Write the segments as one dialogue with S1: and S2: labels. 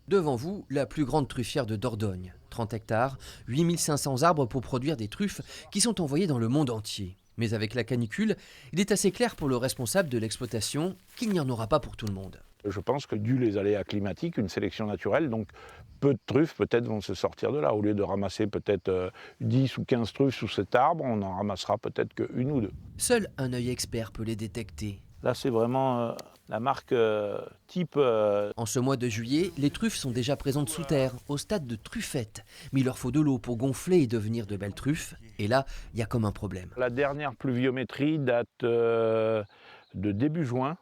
S1: Devant vous, la plus grande truffière de Dordogne. 30 hectares, 8500 arbres pour produire des truffes qui sont envoyées dans le monde entier. Mais avec la canicule, il est assez clair pour le responsable de l'exploitation qu'il n'y en aura pas pour tout le monde.
S2: Je pense que dû les aléas climatiques, une sélection naturelle, donc peu de truffes peut-être vont se sortir de là. Au lieu de ramasser peut-être 10 ou 15 truffes sous cet arbre, on en ramassera peut-être qu'une ou deux.
S1: Seul un œil expert peut les détecter.
S2: Là c'est vraiment la marque type.
S1: En ce mois de juillet, les truffes sont déjà présentes sous terre, au stade de truffette. Mais il leur faut de l'eau pour gonfler et devenir de belles truffes. Et là, il y a comme un problème.
S2: La dernière pluviométrie date de début juin,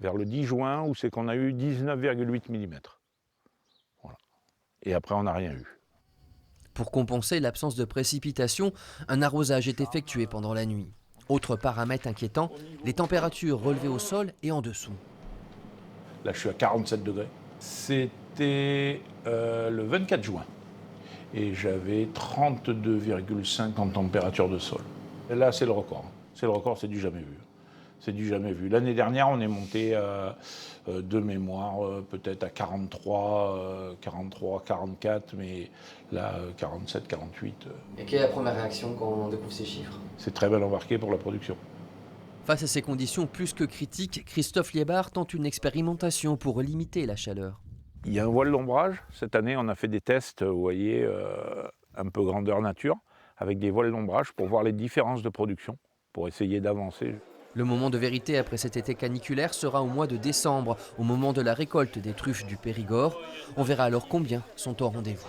S2: vers le 10 juin, où c'est qu'on a eu 19,8 mm. Voilà. Et après on n'a rien eu.
S1: Pour compenser l'absence de précipitations, un arrosage est effectué pendant la nuit. Autre paramètre inquiétant, les températures relevées au sol et en dessous.
S2: Là je suis à 47 degrés. C'était le 24 juin. Et j'avais 32,5 en température de sol. Et là, c'est le record. C'est le record, c'est du jamais vu. C'est du jamais vu. L'année dernière, on est monté de mémoire peut-être à 43, 44, mais là, 47, 48.
S1: Et quelle est la première réaction quand on découvre ces chiffres?
S2: C'est très mal embarqué pour la production.
S1: Face à ces conditions plus que critiques, Christophe Liébard tente une expérimentation pour limiter la chaleur.
S2: Il y a un voile d'ombrage. Cette année, on a fait des tests, vous voyez, un peu grandeur nature, avec des voiles d'ombrage pour voir les différences de production, pour essayer d'avancer.
S1: Le moment de vérité après cet été caniculaire sera au mois de décembre, au moment de la récolte des truffes du Périgord. On verra alors combien sont au rendez-vous.